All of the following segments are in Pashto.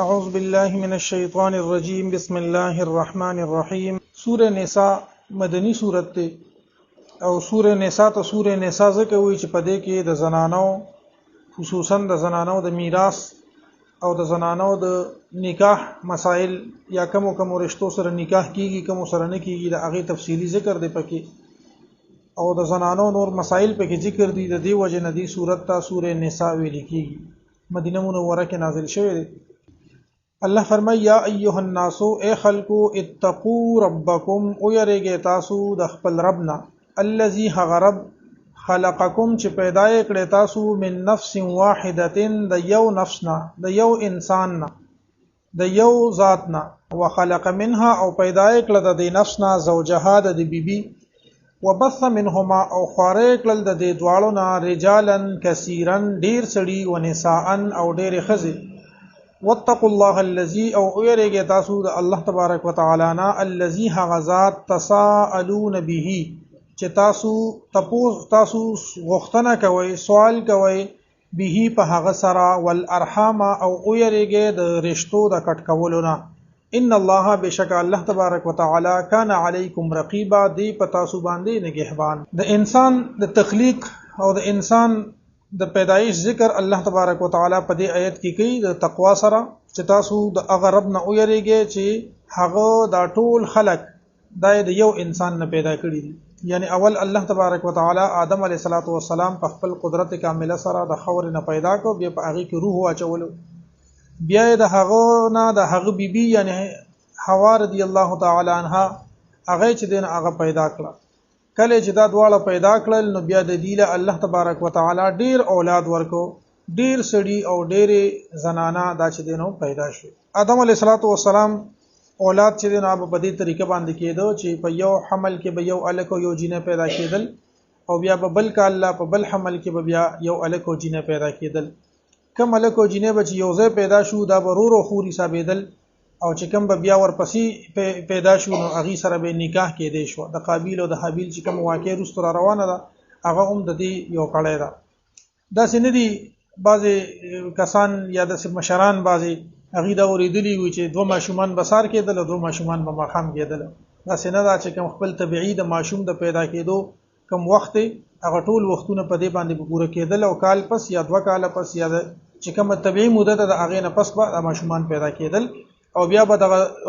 اعوذ باللہ من الشیطان الرجیم بسم اللہ الرحمن الرحیم سورہ نساء مدنی سورت ته او سورہ نساء ته سورہ نساء ځکه وی چې په دې کې د زنانو خصوصا د زنانو د میراث او د زنانو د نکاح مسائل یا کوم رشتو سره نکاح کیږي کوم سره نه کیږي د هغه تفصیلی ذکر دی پکې او د زنانو نور مسائل پکې ذکر دي د دې وجه نه دی سورت ته سورہ نساء ویل کیږي مدینه منوره کې نازل شوی دی الله فرمای یا ایها الناس اے خلقو اتقوا ربکم او یریږئ تاسو د خپل ربنا الذي غرب خلقکم چې پیدا کړی تاسو من نفس واحده د یو نفسنا د یو انساننا د یو ذاتنا وخلق منها او پیدا کړل د نفسنا زوجها د بیبي وبث منهما او خارج کړل د دواړو نه رجالا کثیرا ډیر سړي ونساء او ډیر خزي واتقوا الله الذي او يرجى تاسو د الله تبارک وتعالى نا الذي غزات تساءلون به چې تاسو غوښتنه کوي سوال کوي به په هغه سره والارحام او يرجى د رشتو د کټ کولونه ان الله بشک الله تبارک وتعالى كان عليكم رقيبا دی په تاسو باندې نگهبان د انسان د تخلیق او د انسان د پیدایش ذکر الله تبارک وتعالى په دې آیت کې کوي د تقوا سره چې تاسو د هغه رب نه اوریږئ چې هغه دا ټول خلق د یو انسان نه پیدا کړی دي یعنی اول الله تبارک وتعالى آدم علیه السلام په خپل قدرت کامله سره د خور نه پیدا کو بیا په هغه کې روح واچولو بیا د هغه نه د هغه بیبي یعنی حوا رضی الله تعالی عنها هغه چې دین هغه پیدا کړه کله چې دا دواړه پیدا کړل نو بیا د دیله الله تبارک وتعالى ډیر اولاد ورکو ډیر سړي او ډیر زنانا دا چې دینو پیدا شو آدم علیه السلام اولاد چې دینو په دې طریقه باندې کېدو چې په یو حمل کې به یو الک او یو جینه پیدا کېدل او بیا په بل کال په بل حمل کې به بیا یو الک او جینه پیدا کېدل کوم الک او جینه به یو ځای پیدا شو دا ورور او خوري حسابېدل او چې کوم به بیا ورپسې پیدا شو نو هغه سره به نکاح کېدې شو د قابیل او د حابیل چې کوم واقع رستو را روانه ده هغه هم د دې یو کړی ده دا سن دي بعضی کسان یا د مشران بعضی هغه دا اوریدلی وي چې دوه ماشومان بسار کېدل او دوه ماشومان به ماخام کېدل دا سن دا چې کوم خپل طبيعي د ماشوم د پیدا کېدو کوم وخت هغه ټول وختونه په دې باندې پوره کېدل او کال پس یا دوه کال پس یا چې کوم طبيعي مدته د هغه نه پس به ماشومان پیدا کېدل او بیا به د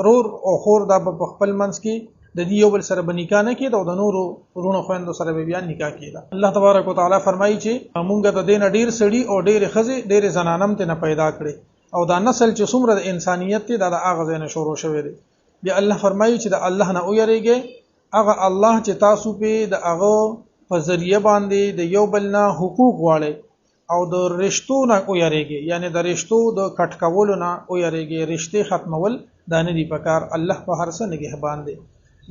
رور او خور د خپل منځ کې د دې یو بل سره بنکاح نه کېد او د نورو ورونو خويندو سره به بیا نکاح کېد الله تبارک وتعالى فرمایي چې مونږ د دین ډیر سړي او ډیر خزي ډیر زنانم ته نه پیدا کړي او دا نسل چې څومره د انسانيت ته د اغاز نه شروع شوی دی بیا الله فرمایي چې د الله نه اوریږي هغه الله چې تاسو په د هغه په ذریعہ باندې د یو بل نه حقوق واړي او د رشتو نه اوریږي یعنی د رشتو د کټ کولو نه اوریږي رشته ختمول دا نه دی پکار الله په هر څه نگهبان دی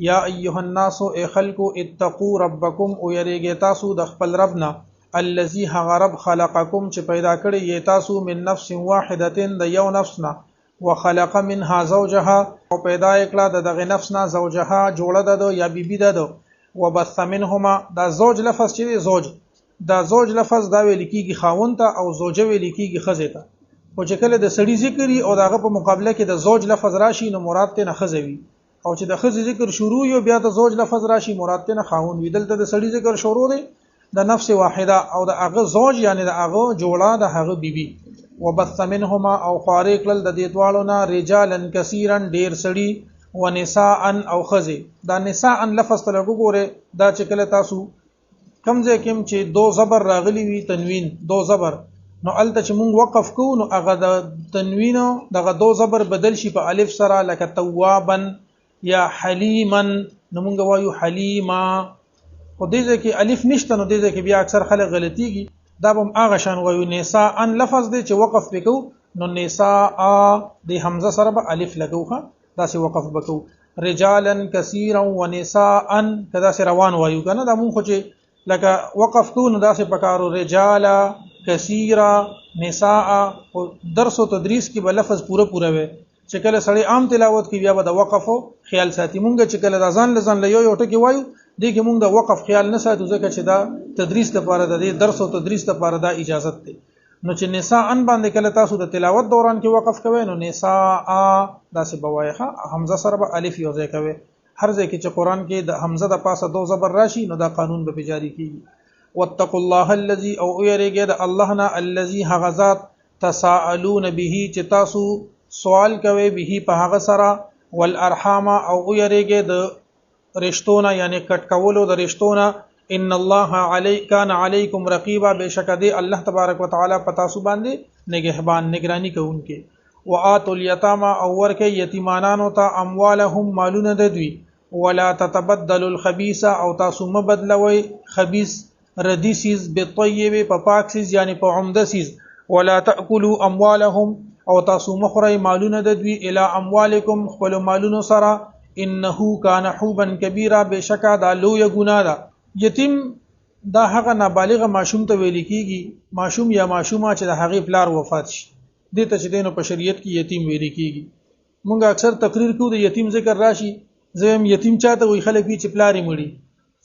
یا ایها الناس ای خلقو اتقوا ربکم اوریږي تاسو د خپل ربنا الذي غرب خلقکم چې پیدا کړی یې تاسو من نفس واحده د یو نفسنا وخلق منها زوجها او پیدا کړه دغه نفسنا زوجها جوړه ده یا بیبي ده وبث منهما دا زوج لفظ چې زوج دا زوج لفظ دا ویل کیږي خاوند ته او زوجه ویل کیږي خزه ته او چې کله د سړي ذکر او داغه په مقابله کې د زوج لفظ راشي نو مراد ته نه خزوي او چې د خزه ذکر شروع یو بیا د زوج لفظ راشي مراد ته نه خاوند ویدل ته د سړي ذکر شروع دی د نفس واحده او د هغه زوج یعنی د هغه جوړه د هغه بیبي وبث منهما او خارق لل د دې دوالو نه رجالا کثیرا ډیر سړي ونساء او خزه دا نساء لفظ ته وګوره دا چې کله تاسو کمزه کم چې دو زبر راغلی وي تنوین دو زبر نو الته چې مونږ وقف کوو نو هغه د تنوین دغه دو زبر بدل شي په الف سره لکه توابا یا حلیما نو مونږ وایو حلیما او دې کې الف نشته نو دې کې بیا اکثر خلک غلطيږي دا به هغه شان وایو نساء ان لفظ دی چې وقف وکړو نو نساء د حمزه سره به الف لګوخه دا سي وقف وکړو رجالا کثیرا ونساء کدا سي روان وایو کنه دا مونږ خو چې لکه وقف کو نو داسې پکارو رجالا کثیرا نساء او درس او تدریس کې به لفظ پوره وي چې کله سړی عام تلاوت کې بیا به د وقف خیال ساتي مونږ چې کله ځان لزان له یو ټکی وایو دې کې مونږ د وقف خیال نه ساتو ځکه چې دا تدریس لپاره د درس او تدریس لپاره دا اجازه ده نو چې نساء ان باندې کله تاسو د تلاوت دوران کې وقف کوئ نو نساء داسې بوایخه حمزه سره به الف یو ځای کوي هر ځای کې چې قران کې د حمزه د پاسه دو زبر راشي نو دا قانون به جاری کیږي واتقوا الله الذي او يرګه د الله نه الذي هغذات تساءلون به چې تاسو سوال کوي به په هغه سره والارحام او يرګه د رشتونه یعنی کټ کولو د رشتونه ان الله كان عليكم رقيبا بشک دی الله تبارک وتعالى پتا سو باندې نگهبان نگرانی کوونکې واتوا اليتامى او ورکه یتیمانانو ته اموالهم مالونه د دوی ولا تتبدلوا الخبيث او تاسو مبدلوي خبيث ردی سیز بالطيب په پاک سیز یعنی په عمده سیز ولا تاكلوا اموالهم او تاسو مخری مالونه د دوی الی اموالکم خپل مالونو سره انه کان حوبا کبیره بشکا دا لوی ګناه ده یتیم دا هغه نابالغ ماشوم ته ویل کیږي ماشوم یا ماشومه چې د هغې پلار وفات شي دې ته چې دینو په شریعت کې یتیم ویل کیږي مونږ اکثر تقریر کوو د یتیم ذکر راشي زم یتیم چاته وی خلک چې پلار مړي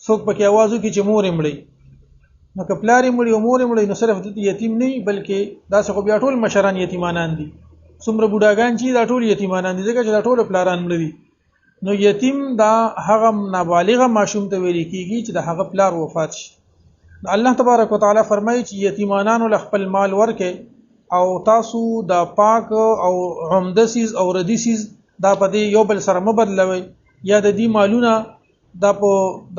څوک پکې आवाज کوي چې مور مړي نو که پلار مړي او مور مړي نو صرف د یتیم نه بلکې دا څه بیا ټول مشران یتیمانان دي څومره بوډاګان چې دا ټول یتیمانان دي ځکه چې دا ټول پلاران مړي نو یتیم دا هغه نابالغ ماشوم ته ویل کیږي چې د هغه پلار وفات شي الله تبارک وتعالى فرمایي چې یتیمانانو ل خپل مال ورکه او تاسو د پاک او عمده سیز او ردی سیز دا په دې یو بل سره مبدلوي یا د دې مالونه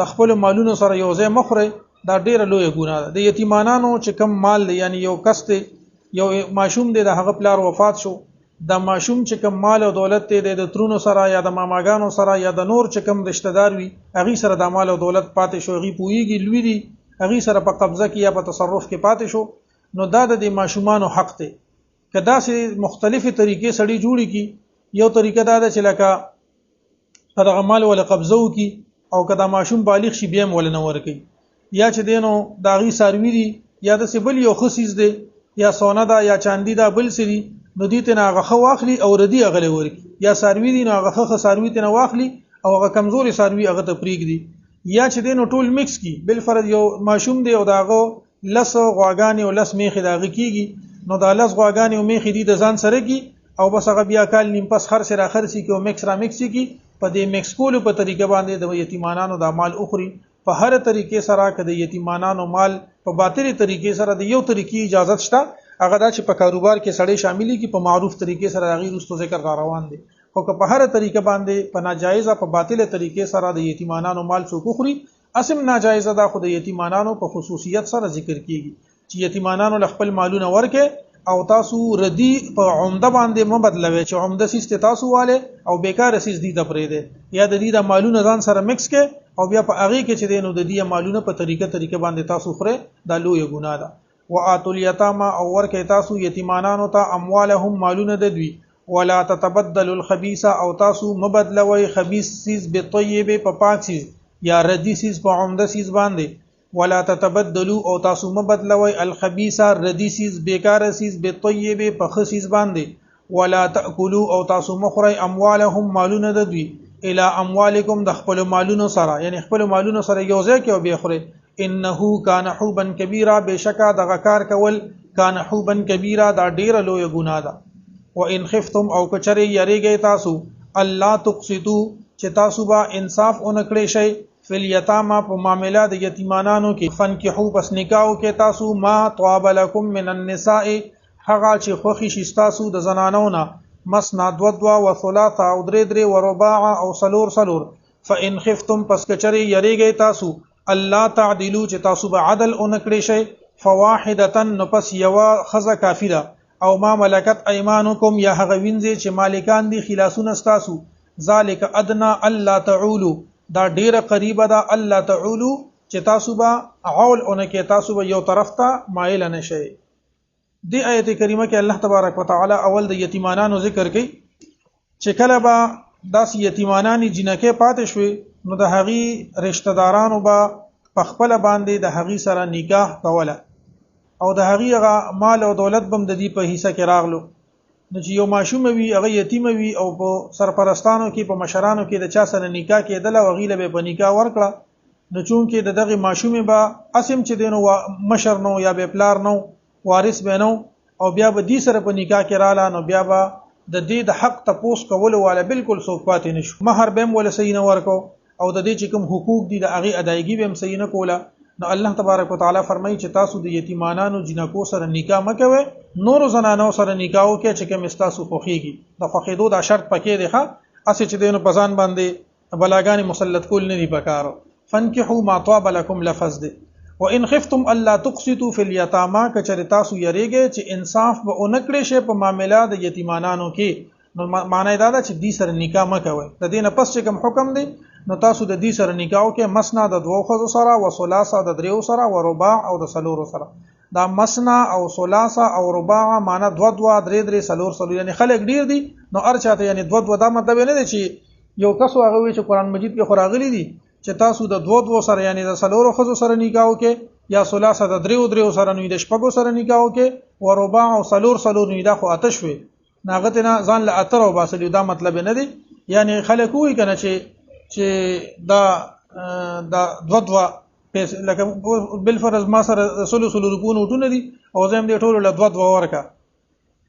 د خپل مالونو سره یو ځای مخره دا ډیره لوی ګناه ده د یتیمانانو چې کم مال دی یعنی یو کس دی یو ماشوم دی د هغه پلار وفات شو د ماشوم چې کم مال او دولت ته د ترونو سره یا د ماماګانو سره یا د نور چې کم رشتہ دار وي هغه سره د مال او دولت پاتې شو غي پويږي لوی دي هغه سره په قبضه کې یا په تصرف کې پاتې شو نو دا د ماشومانو حق دی کدا سه مختلفه طریقې سړي جوړي کی یو طریقه دا ده چې لکه په دغه مال ولا قبضه وکي او کدا ماشوم بالغ شي بیا مول نه ورکي یا چې دینو داغي ساروي دي یا د سبل یو خصیص دی یا سونه دا یا چاندي دا بل سری نو دې ته هغه خو واخلي او ردی هغه ورکی یا ساروي دي نو هغه خو ساروي ته واخلي او هغه کمزوري ساروي هغه ته پریګ دي یا چې دینو ټول میکس کی بل فرض یو ماشوم دی او داغه لس غواګانی او لس میخي داغه کیږي نو دا لس غواګانی او میخي دي د ځان سره کی او بس هغه بیا کال نیم پس هر سره اخر سي کې او میکس را میکس کی په دې میکس کولو په طریقه باندې د یتیمانانو د مال اخري په هر طریقې سره کده یتیمانانو مال په باطل طریقې سره د یو طریقې اجازه شته هغه دا چې په کاروبار کې سړی شاملې کی په معروف طریقې سره غیر رستو ذکر روان دي او که په هر طریقه باندې په ناجایزه په باطل طریقې سره د یتیمانانو مال څوک خوري اسم ناجایزه دا خو د یتیمانانو په خصوصیت سره ذکر کیږي چې یتیمانانو خپل مالونه ورکه او تاسو ردی په عمده باندې مبدلوي چې عمده سیس تاسو والے او بیکار سیس دي د پرې ده یا د دې د مالونه ځان سره مکس کې او بیا په هغه کې چې دینو د دې مالونه په طریقه باندې تاسو خره دا لوی ګناه ده واتوا اليتامى او ورکه تاسو یتیمانانو ته اموالهم مالونه د دوی ولا تتبدلوا الخبيث او تاسو مبدلوي خبيث سیز بالطيب په پاک سیز یا ردی سیز په عمده سیز باندې ولا تتبدلوا او تاسو مبدلوي الخبيث ردی سیز بیکار سیز بالطيب په خسیز باندې ولا تاكلوا او تاسو مخری اموالهم مالونه د دوی الى اموالکم د خپل مالونو سره یعنی خپل مالونو سره یو ځای کې او به خوري انه کان حوبا کبیره بشکا دغه کار کول کان حوبا کبیره دا ډیر لوی ګناه ده وان خفتم او کچری یریږي تاسو الله تقسطو چې تاسو با انصاف اونکړی شي فل یتاما په معاملات د یتیمانانو کې فنکحو پس نکاح کې تاسو ما طاب لكم من النساء هغه چې خوخي شي تاسو د زنانو نه مسنا دو دو و ثلاثه او درې درې و رباع او سلور فان خفتم پس کچری یریږي تاسو الله تعدلوا چې تاسو به عدل اونکړی شي فواحده نو پس یوا خزه کافره او ما ملکت ايمانکم یا هغه وینځي چې مالکان دي خلاصون استاسو ذالک ادنا الله تعولو دا ډیره قریبه ده الله تعولو چې تاسو به عول اونکه تاسو به یو طرف ته مایل نه شي دی آیت کریمه کې الله تبارک وتعالى اول د یتیمانانو ذکر کوي چې کله به داس یتیمانانی جنکه پاتې شوي نو د هغي رشتہ دارانو به په خپل باندې د هغي سره نکاح کوله او د هغي مال او دولت بم د دې په حصہ کې راغلو نو چې یو ماشوم وي هغه یتیم وي او په سرپرستانو کې په مشرانو کې د چا سره نکاح کېدل او غیله به په نکاح ورکړه نو چون کې دغه ماشوم به اسیم چې دینو مشر نو یا به پلار نو وارث بینو او بیا به دې سره په نکاح کې رااله نو بیا به د دې د حق تپوس کول والا بالکل څوک پاتې نشو مہر به هم ول صحیح نه ورکو او د دې چې کوم حقوق دي د هغه ادایګي به هم صحیح نه کوله نو الله تبارک وتعالى فرمایي چې تاسو د یتیمانو جنکو سره نکاح مکوئ نور زنانو سره نکاح وکړئ چې کوم تاسو خوخيږي د خوخېدو دا شرط پکې دی ښه اسې چې دینو پزان باندې بلاګانی مسلط کول نه دی پکارو فانكحوا ما طاب لكم لفظ دی وان خفتم الا تقسطوا في اليتامى کچره تاسو یریږئ چې انصاف به اونکړي شي په معاملات د یتیمانو کې نو معنی دا ده چې دې سره نکاح مکوئ د دې نه پس چې کوم حکم دی نو تاسو د دې سره نکاح کې مسنا د دوه خزو سره او ثلاثه د دریو سره او رباع او د سلور سره دا مسنا او ثلاثه او رباع معنی دوه دوه درې درې سلور سلور یعنی خلک ډیر دي نو ارچاته یعنی دوه دوه دا مطلب نه دی چې یو کس هغه وی چې قران مجید کې خوراغلی دي چې تاسو د دوه دوه سره یعنی د سلور خزو سره نکاح وکې یا ثلاثه د دریو دریو سره نو د شپږو سره نکاح وکې او رباع او سلور سلور نو دا خو آتش وي ناغته نه ځان له اتر او باسل دا مطلب نه دی یعنی خلک وی کنه چې دا دوه پیسې لکه بل فرض ما سره سلو روپو نوټونه دي او زم دې ټولو له دوه ورکا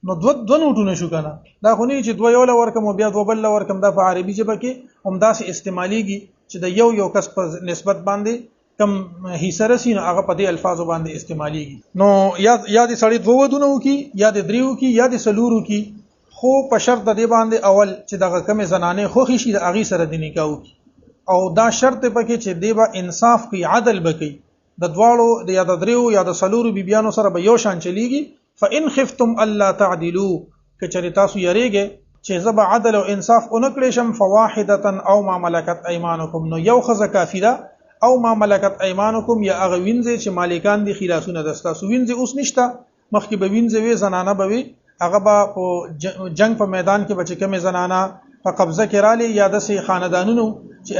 نو دوه نوټونه شو کنه دا خو نه چې دوه یو ل ورکم او بیا دوه بل ورکم دا په عربي ژبه کې هم داسې استعماليږي چې د یو کس په نسبت باندې کم حصہ رسینو هغه په دې الفاظو باندې استعماليږي نو یا د سړی دوه ودونو کې یا د دریو کې یا د سلورو کې خو په شرط د دې باندې اول چې دغه کم زنانه خو خشي د اغي سره د نکاح او دا شرط پکې چې دیبا انصاف کوي عدل بکي د دواړو د یا د دریو یا د سلورو بیبيانو سره به یو شان چلیږي فان خفتم الا تعدلوا کچری تاسو یریږئ چې زب عدل او انصاف اونکړې شم فواحده او ما ملکت ايمانکم نو یو خزه کافیه او ما ملکت ايمانکم یا هغه وینځي چې مالکان دي خلاصونه دستا سو وینځي اوس نشته مخکې به وینځي وي زنانه به وي هغه به په جنگ په میدان کې بچ کمه زنانه په قبضه کې رالی یا د سي خاندانونو چې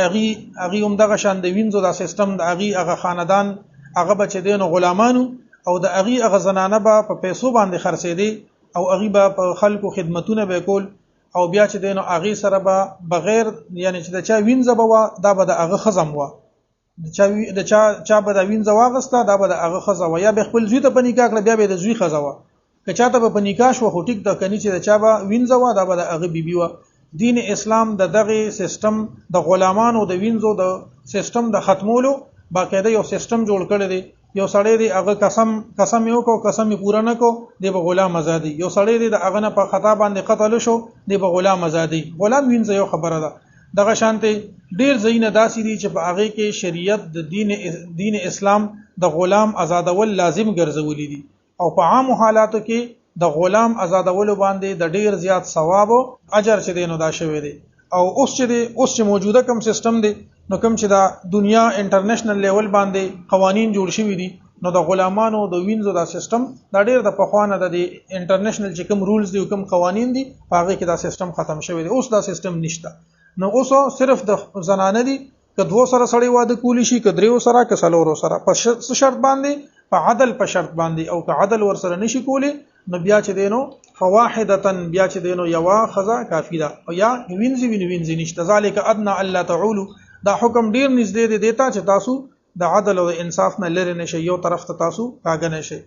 اغي هم دغه شان د وینځو دا سیستم د اغي هغه خاندان هغه بچ دینو غلامانو او د اغي هغه زنانه به په پیسو باندې خرڅېدي او اغي به په خلکو خدمتونه به کول او بیا چې دینو اغي سره به بغیر یعنی چې د چا وینځه به دا به د اغه خزم و د چا به د وینځه واغسته دا به د اغه خزه و یا به خپل زوی ته په نکاح کړ بیا به د زوی خزه و که چاته په نکاح شو خو ټیک د کني چې د چا به وینځه و دا به د اغه بیبي و دین اسلام د دغه سیستم د غلامانو د وینځو د سیستم د ختمولو باقاعده یو سیستم جوړ کړی دی یو سړی دی هغه قسم یو کو قسم پورا نه کو دی به غلام آزادي یو سړی دی د هغه نه په خطا باندې قتل شو دی به غلام آزادي غلام وینځ یو خبره ده دغه شانته ډیر زینه داسې دي چې په هغه کې شریعت د دین اسلام د غلام آزادول لازم ګرځولې دي او په عام حالاتو کې د غلام آزادولو باندې د ډیر زیات ثواب او اجر چې دینو دا شوی دی او اوس چې موجوده کوم سیستم دی نو کوم چې د دنیا انټرنیشنل لیول باندې قوانین جوړ شوي دي نو د غلامانو د وینځو دا سیستم دا ډیر د پخوانه د انټرنیشنل چې کوم رولز دي او کوم قوانین دي هغه کې دا سیستم ختم شوی دی اوس دا سیستم نشته نو اوس صرف د زنانه دي که دوه سره سړی واده کولی شي که دریو سره که څلورو سره په شرط باندې په عدل په شرط باندې او که عدل ور سره نشي کولی نو بیا چې دینو فواحدتن بیا چې دینو یوا خزا کافی ده او یا وینځي نشته ذالک ادنا الله تعالی دا حکم ډیر نږدې دی دیتا چې تاسو د عدل او انصاف نه لری نشي یو طرف ته تاسو کاګنه شي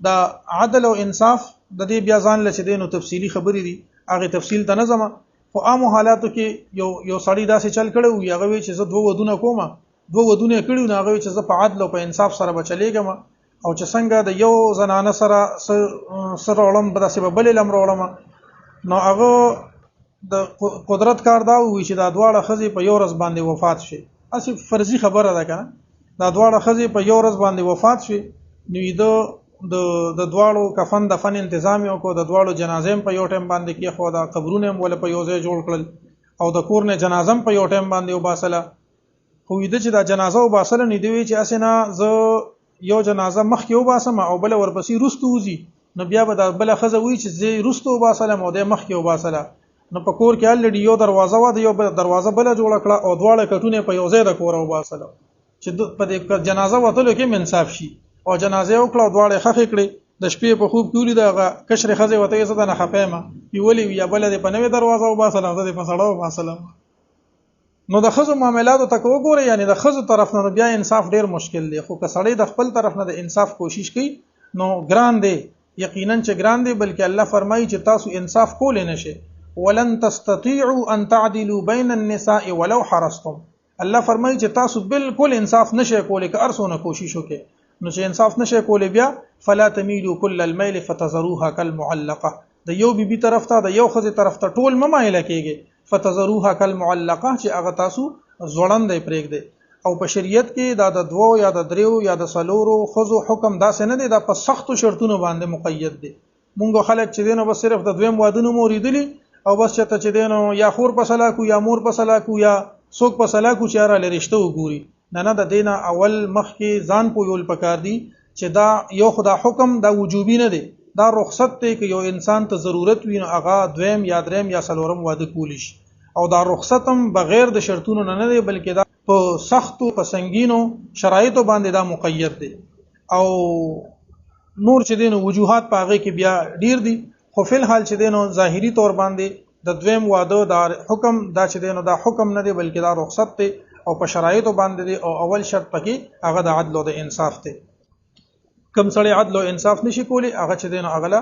دا عدل او انصاف د دې بیا ځان لچ دینو تفصیلی خبرې دي هغه تفصیل ته نه زما خو عام حالاتو کې یو سړی داسې چل کړو یغه وی چې زه دوه ودونه کوم دوه ودونه کړو نه هغه چې زه په عدل او په انصاف سره بچلېګم او چې څنګه د یو زنانه سره علم بداسه بل لمر علم نو هغه د قدرت کار دا وی چې دا دواړه خزي په یو ورځ باندې وفات شي اسی فرضي خبره ده کنه دا دواړه خزي په یو ورځ باندې وفات شي نو د دواړو کفن دفن تنظیم او کو د دواړو جنازې په یو ټیم باندې کې خو دا قبرونه ول په یو ځای جوړ کړل او د کور نه جنازم په یو ټیم باندې وباسله خو دې چې دا جنازه وباسله نه دی چې اسنه ز یو جنازه مخ کې وباسم او بل ورپسې رستو وزي نو بیا به د بل خزه وی چې زه رستو وباسلم او د مخ کې وباسله نو په کور کې الډي یو دروازه و د یو دروازه بل جوړ کړه او دواړه کټونه په یو ځای د کور وباسله چې په دې جنازه وتلو کې منصاف شي او جنازه وکړه دواړه خخې کړي د شپې په خوب کولې دا کشر خزه وته یې زده نه خپېما پیولې یا بل د په نوې دروازه وباسله د په سړاو وباسله نو د خزو معاملاتو تک وګوره یعنی د خزو طرف نه بیا انصاف ډیر مشکل دی خو که سړی د خپل طرف نه د انصاف کوشش کوي نو ګران دی یقینا چې ګران دی، بلکې الله فرمایي چې تاسو انصاف کولای نشئ. ولن تستطيعوا ان تعدلوا بين النساء ولو حرصتم. الله فرمایي چې تاسو بالکل انصاف نشئ کولای که ارسونه کوشش وکړئ. نو چې انصاف نشئ کولای بیا فلا تميلوا كل الميل فتذروها كالمعلقه. د یو بیبي طرف ته د یو خزي طرف ته ټول ممایله کیږي. فتذروها كالمعلقه چې هغه تاسو ځوړندې پرېږدئ. او په شریعت کې دا د دوو یا د دریو یا د څلورو خزو حکم داسې نه دی، دا په سختو شرطونو باندې مقید دی. مونږ خلک چې دینه بس صرف د دویم وادونو موریدلی او بس چې ته چې دینه یا خور په سلاکو یا مور په سلاکو یا څوک په سلاکو چې را لريشته وګوري. نه د دینه اول مخکې ځان پویول پکار دی چې دا یو خدا حکم دا وجوبي نه دی، دا رخصت دی که یو انسان ته ضرورت وي نو هغه دویم یا دریم یا څلورم واده کولی شي. او دا رخصت هم بغیر د شرطونو نه دی، بلکې دا په سختو په سنگینو شرایطو باندې دا مقید دی. او نور چې دینو وجوهات پاغه کې بیا ډیر دي، خو فل حال چې دینو ظاهری طور باندې د دویم واده دا حکم دا چې دینو دا حکم نه دی، بلکې دا رخصت دی او په شرایطو باندې دی. او اول شرط پکې هغه د عدل او د انصاف دی. کم سړی عدل او انصاف نشي کولی هغه چې دینو اغلا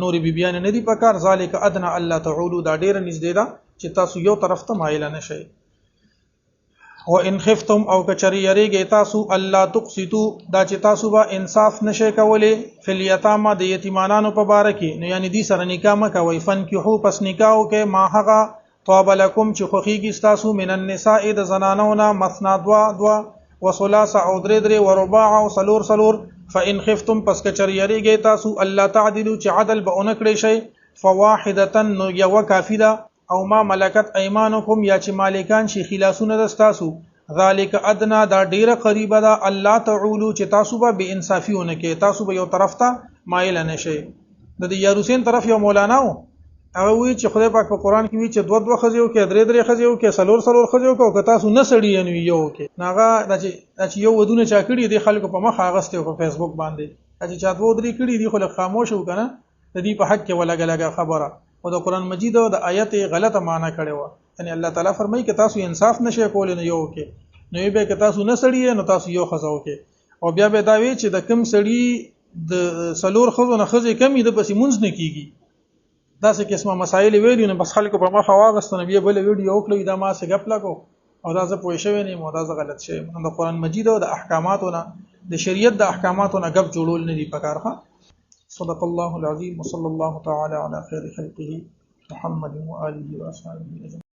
نورې بیبیان نه دی پکار. ذالک ادنى الله تعالی دا ډیر نږدې ده چې تاسو یو طرف ته مایل نه شئ. وان خفتم او کچری یریږئ تاسو الله تقسطوا دا چې تاسو به انصاف نشئ کولی فل یتامى د یتیمانانو په باره کې، نو یعنی دې سره نکاح مکوئ. فنکحوا پس نکاح وکئ ما هغه طاب لكم چې خوښیږي تاسو من النساء د زنانونه مثنا دوا وثلاث او درې ورباع او سلور. فان خفتم پس کچری یریږئ تاسو الله تعدلوا چې عدل به اونکړئ شئ فواحده نو یو کافی ده. او ما ملکت ایمانکم یا چې مالکان شي خلاصونه دستاسو. ذالک ادنا دا ډیره قریبه ده الله تعالی چې تاسو به بے انصافیونه کې تاسو به یو طرف ته مایل نه شئ. د یاروسین طرف یو مولانا و هغه وی چې خدای پاک په قران کې وی چې دوه خزیو کې درې خزیو کې سلور خزیو کې او که تاسو نه سړی نه یو کې ناغه چې یو ودونه چا کړی دی خلکو په مخ اغسته په فیسبوک باندې چې چا دوه درې کړی دی خو خاموش وکنه د دې په حق کې ولګلګه خبره او د قران مجید او د آیت غلطه معنی کړي و. یعنی الله تعالی فرمایي چې تاسو انصاف نشئ کولای نه یو کې نو به کې تاسو نه سړی نو تاسو یو خزاو کې. او بیا به دا وی چې د کم سړی د سلور خزو نه خزې کمی د پسې مونږ نه کیږي. دا څه قسمه مسائل ویلي نه بس خلکو په مخ واغستنه بیا بل ویډیو وکړي دا ما څه غپ لګو او دا زه پوه شوی نه مو دا غلط شی. د قران مجید او د احکاماتونه د شریعت د احکاماتونه غب جوړول نه دی پکارخه. صدق الله العظیم وصلی الله تعالی علی خیر خلقه محمد وآله وصحبه.